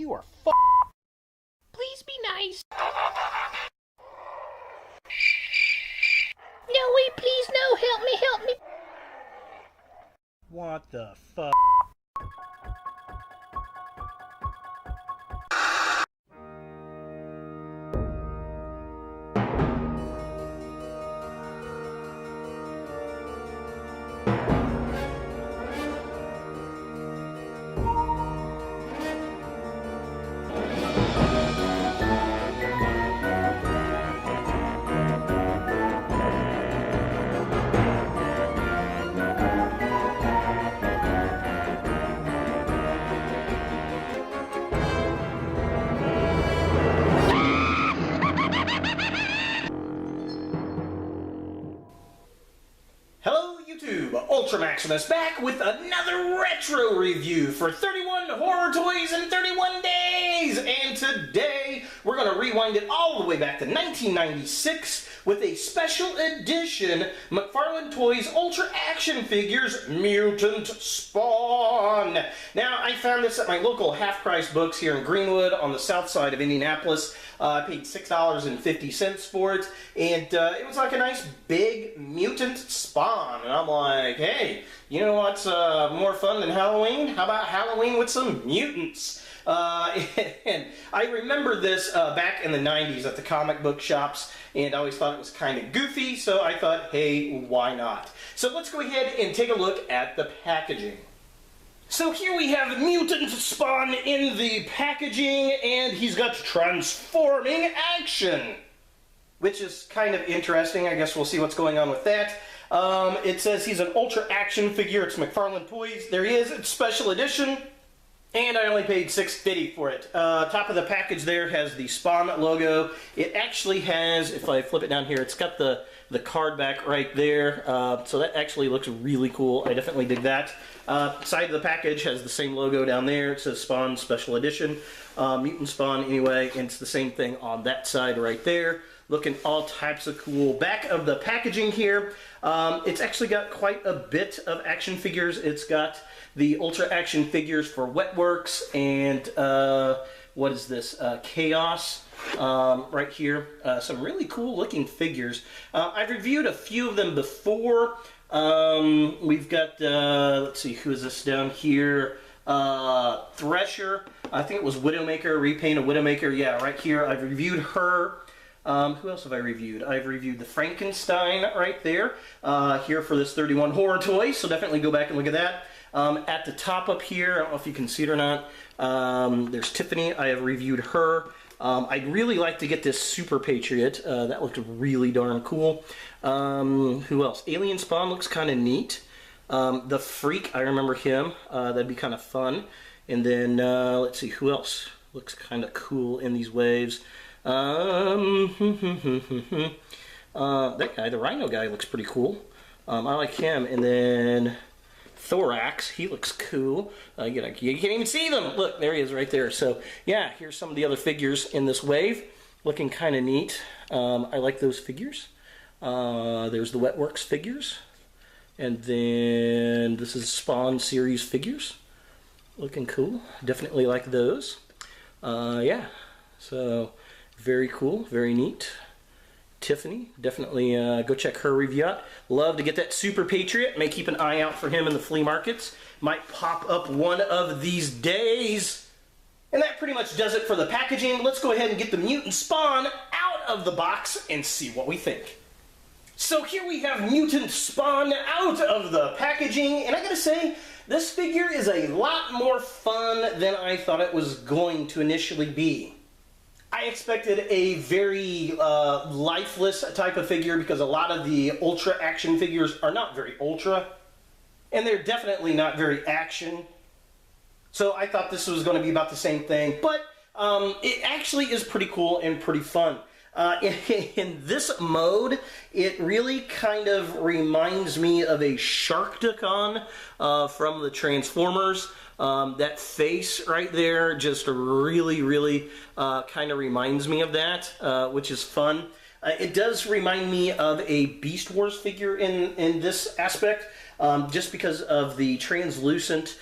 You are Please be nice. No, wait, please, no, help me, help me. What the fuck? Ultra Maximus back with another retro review for 31 horror toys in 31 days. And today we're going to rewind it all the way back to 1996 with a special edition McFarlane Toys Ultra Action Figures Mutant Spawn. Now, I found this at my local half-price books here in Greenwood on the south side of Indianapolis. I paid $6.50 for it, and it was like a nice big mutant spawn. And I'm like, hey, you know what's more fun than Halloween? How about Halloween with some mutants? And I remember this back in the 90s at the comic book shops, and I always thought it was kind of goofy, so I thought, hey, why not? So let's go ahead and take a look at the packaging. So here we have Mutant Spawn in the packaging, and he's got transforming action, which is kind of interesting. I guess we'll see what's going on with that. It says he's an Ultra Action figure. It's McFarlane Toys. There he is. It's special edition, and I only paid $6.50 for it. Top of the package there has the Spawn logo. It actually has, if I flip it down here, it's got the card back right there. So that actually looks really cool. I definitely dig that. Side of the package has the same logo down there. It says Spawn Special Edition. Mutant Spawn anyway, and it's the same thing on that side right there. Looking all types of cool. Back of the packaging here, it's actually got quite a bit of action figures. It's got the Ultra Action figures for Wetworks and what is this? Chaos right here. Some really cool looking figures. I've reviewed a few of them before. We've got, let's see, who is this down here? Thresher. I think it was Widowmaker, Repaint of Widowmaker. Yeah, right here. I've reviewed her. Who else have I reviewed? I've reviewed the Frankenstein right there, here for this 31 horror toy, so definitely go back and look at that. At the top up here, I don't know if you can see it or not, there's Tiffany. I have reviewed her. I'd really like to get this Super Patriot. That looked really darn cool. Who else? Alien Spawn looks kind of neat. The Freak, I remember him. That'd be kind of fun. And then, let's see, who else looks kind of cool in these waves? That guy, the Rhino guy, looks pretty cool. I like him. And then Thorax, he looks cool. You can't even see them. Look, there he is right there. So yeah, here's some of the other figures in this wave. Looking kind of neat. I like those figures. There's the Wetworks figures. And then this is Spawn series figures. Looking cool. Definitely like those. Yeah, so very cool, very neat. Tiffany, definitely go check her review out. Love to get that Super Patriot. May keep an eye out for him in the flea markets. Might pop up one of these days. And that pretty much does it for the packaging. Let's go ahead and get the Mutant Spawn out of the box and see what we think. So here we have Mutant Spawn out of the packaging, and I gotta say, this figure is a lot more fun than I thought it was going to initially be. I expected a very lifeless type of figure because a lot of the Ultra Action figures are not very Ultra, and they're definitely not very action. So I thought this was going to be about the same thing, but it actually is pretty cool and pretty fun. In this mode, it really kind of reminds me of a Sharkticon from the Transformers. That face right there just really kind of reminds me of that, which is fun. It does remind me of a Beast Wars figure in this aspect, just because of the translucent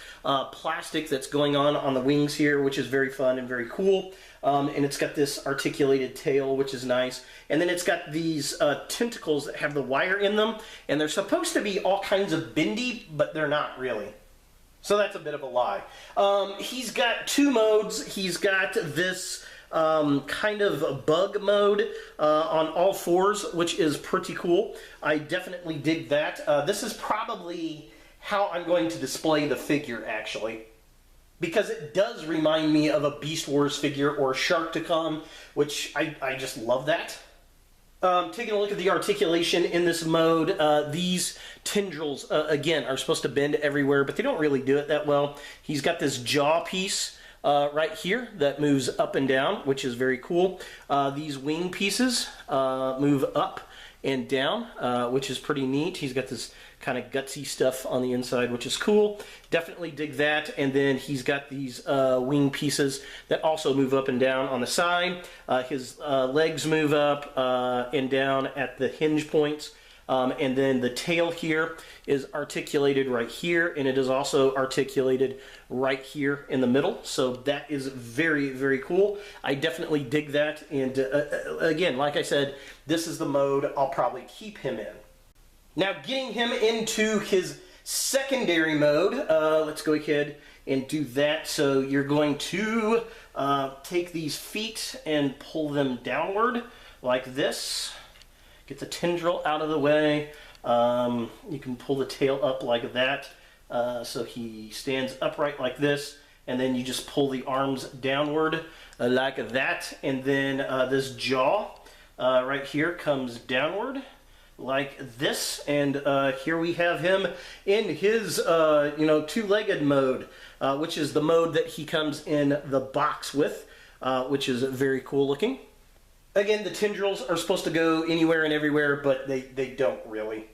plastic that's going on the wings here, which is very fun and very cool. And it's got this articulated tail, which is nice. And then it's got these tentacles that have the wire in them, and they're supposed to be all kinds of bendy, but they're not really. So that's a bit of a lie. He's got two modes. He's got this kind of bug mode on all fours, which is pretty cool. I definitely dig that. This is probably how I'm going to display the figure, actually, because it does remind me of a Beast Wars figure or Sharkticon, which I just love that. Taking a look at the articulation in this mode, these tendrils, again, are supposed to bend everywhere, but they don't really do it that well. He's got this jaw piece right here that moves up and down, which is very cool. These wing pieces move up and down, which is pretty neat. He's got this kind of gutsy stuff on the inside, which is cool. Definitely dig that. And then he's got these wing pieces that also move up and down on the side. His legs move up and down at the hinge points. And then the tail here is articulated right here, and it is also articulated right here in the middle. So that is very, very cool. I definitely dig that. And again, like I said, this is the mode I'll probably keep him in. Now, getting him into his secondary mode, let's go ahead and do that. So you're going to take these feet and pull them downward like this. Get the tendril out of the way. You can pull the tail up like that. So he stands upright like this. And then you just pull the arms downward like that. And then this jaw right here comes downward like this. And here we have him in his two-legged mode, which is the mode that he comes in the box with, which is very cool looking. Again, the tendrils are supposed to go anywhere and everywhere, but they don't really.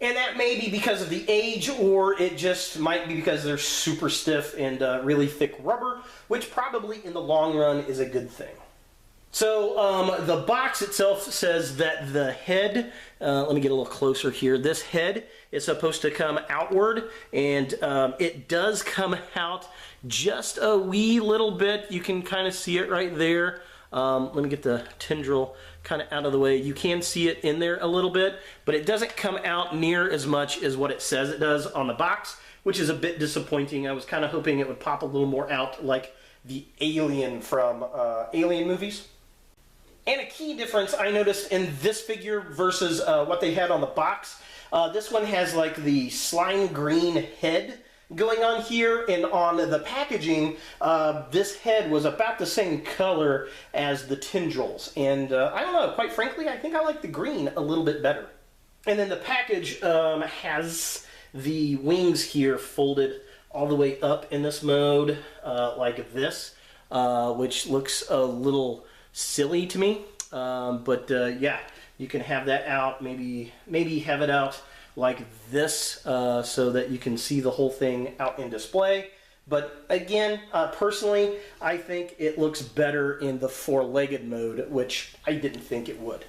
And that may be because of the age, or it just might be because they're super stiff and really thick rubber, which probably in the long run is a good thing. So the box itself says that the head, let me get a little closer here, this head is supposed to come outward, and it does come out just a wee little bit. You can kind of see it right there. Let me get the tendril kind of out of the way. You can see it in there a little bit, but it doesn't come out near as much as what it says it does on the box, which is a bit disappointing. I was kind of hoping it would pop a little more out like the alien from Alien movies. And a key difference I noticed in this figure versus what they had on the box, this one has like the slime green head going on here, and on the packaging, this head was about the same color as the tendrils. And I don't know, quite frankly, I think I like the green a little bit better. And then the package has the wings here folded all the way up in this mode, like this, which looks a little silly to me. But yeah, you can have that out, maybe have it out like this, so that you can see the whole thing out in display. But again, personally, I think it looks better in the four-legged mode, which I didn't think it would.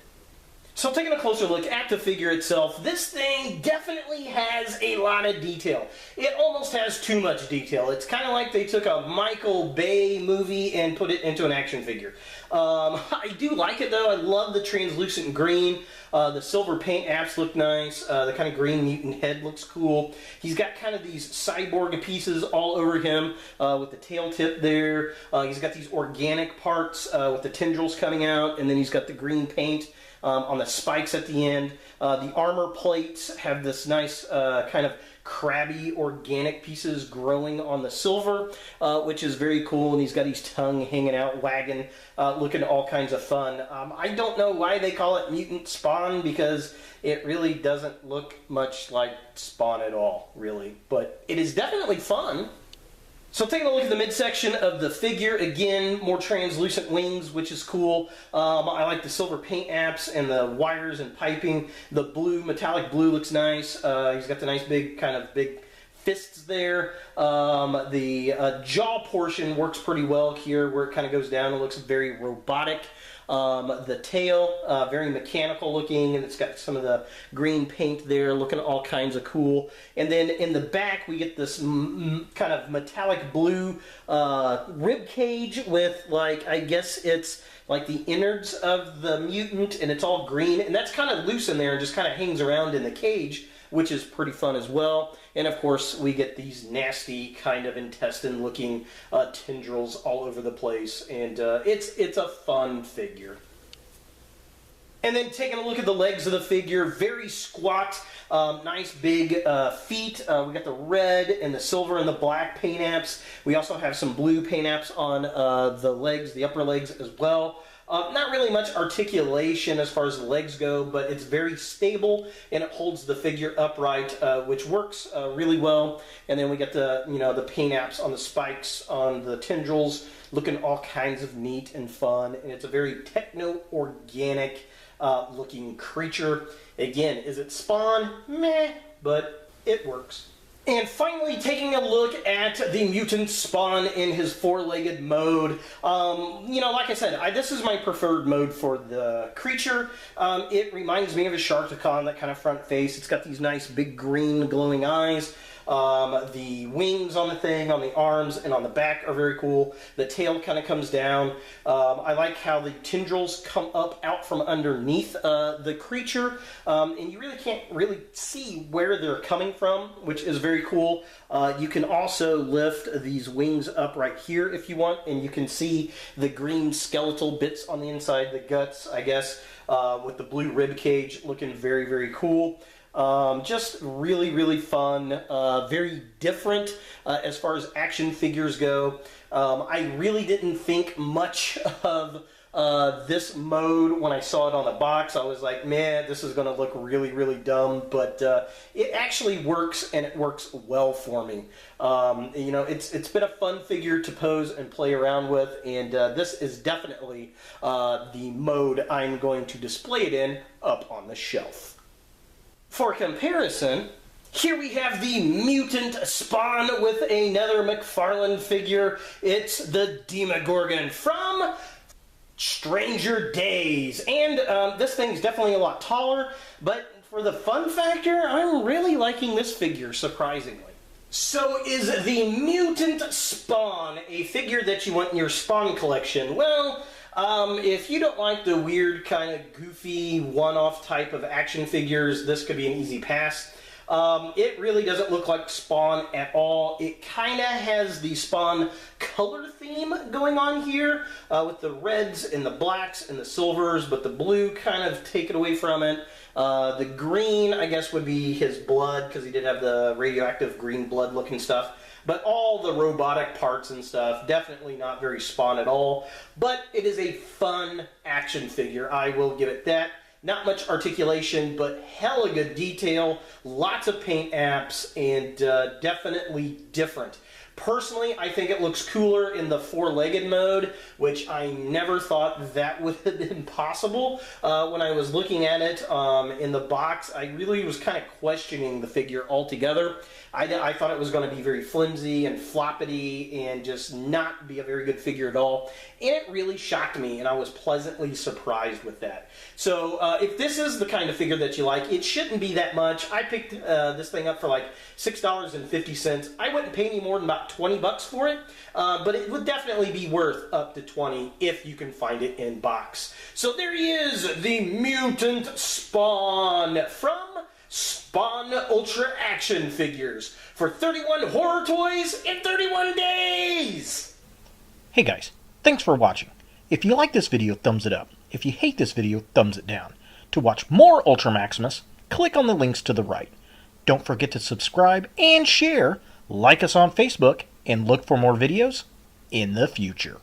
So taking a closer look at the figure itself, this thing definitely has a lot of detail. It almost has too much detail. It's kind of like they took a Michael Bay movie and put it into an action figure. I do like it though. I love the translucent green. The silver paint apps look nice. The kind of green mutant head looks cool. He's got kind of these cyborg pieces all over him with the tail tip there. He's got these organic parts with the tendrils coming out, and then he's got the green paint on the spikes at the end. The armor plates have this nice kind of crabby organic pieces growing on the silver, which is very cool, and he's got his tongue hanging out, wagging, looking all kinds of fun. I don't know why they call it Mutant Spawn, because it really doesn't look much like Spawn at all, really, but it is definitely fun. So taking a look at the midsection of the figure, again, more translucent wings, which is cool. I like the silver paint apps and the wires and piping. The blue, metallic blue looks nice. He's got the nice big, kind of big fists there. The jaw portion works pretty well here, where it kind of goes down and looks very robotic. The tail, very mechanical looking, and it's got some of the green paint there, looking all kinds of cool. And then in the back, we get this kind of metallic blue rib cage with, like, I guess it's like the innards of the mutant, and it's all green, and that's kind of loose in there and just kind of hangs around in the cage, which is pretty fun as well. And of course, we get these nasty kind of intestine-looking tendrils all over the place, and it's a fun figure. And then taking a look at the legs of the figure, very squat, nice big feet. We got the red and the silver and the black paint apps. We also have some blue paint apps on the legs, the upper legs as well. Not really much articulation as far as the legs go, but it's very stable and it holds the figure upright, which works really well. And then we get the the paint apps on the spikes on the tendrils, looking all kinds of neat and fun. And it's a very techno-organic looking creature. Again, is it Spawn? Meh, but it works. And finally, taking a look at the Mutant Spawn in his four-legged mode. Like I said, this is my preferred mode for the creature. It reminds me of a Sharkticon, that kind of front face. It's got these nice big green glowing eyes. The wings on the thing, on the arms, and on the back are very cool. The tail kind of comes down. I like how the tendrils come up out from underneath the creature, and you really can't really see where they're coming from, which is very cool. You can also lift these wings up right here if you want, and you can see the green skeletal bits on the inside, the guts, I guess, with the blue rib cage looking very, very cool. Just really, really fun, very different as far as action figures go. I really didn't think much of this mode when I saw it on the box. I was like, man, this is going to look really, really dumb, but it actually works, and it works well for me. It's been a fun figure to pose and play around with, and this is definitely the mode I'm going to display it in up on the shelf. For comparison, here we have the Mutant Spawn with another McFarlane figure. It's the Demon Gorgon from Stranger Days. And this thing's definitely a lot taller, but for the fun factor, I'm really liking this figure, surprisingly. So is the Mutant Spawn a figure that you want in your Spawn collection? Well, if you don't like the weird kind of goofy one-off type of action figures, this could be an easy pass. It really doesn't look like Spawn at all. It kind of has the Spawn color theme going on here, with the reds and the blacks and the silvers, but the blue kind of taken away from it. The green, I guess, would be his blood, because he did have the radioactive green blood looking stuff. But all the robotic parts and stuff, definitely not very Spawn at all. But it is a fun action figure, I will give it that. Not much articulation, but hella good detail, lots of paint apps, and definitely different. Personally, I think it looks cooler in the four-legged mode, which I never thought that would have been possible. When I was looking at it in the box, I really was kind of questioning the figure altogether. I thought it was going to be very flimsy and floppity and just not be a very good figure at all. And it really shocked me, and I was pleasantly surprised with that. So if this is the kind of figure that you like, it shouldn't be that much. I picked this thing up for like $6.50. I wouldn't pay any more than about $20 for it, but it would definitely be worth up to $20 if you can find it in box. So there he is, the Mutant Spawn from Spawn Ultra Action Figures for 31 horror toys in 31 days! Hey guys, thanks for watching. If you like this video, thumbs it up. If you hate this video, thumbs it down. To watch more Ultra Maximus, click on the links to the right. Don't forget to subscribe and share, like us on Facebook, and look for more videos in the future.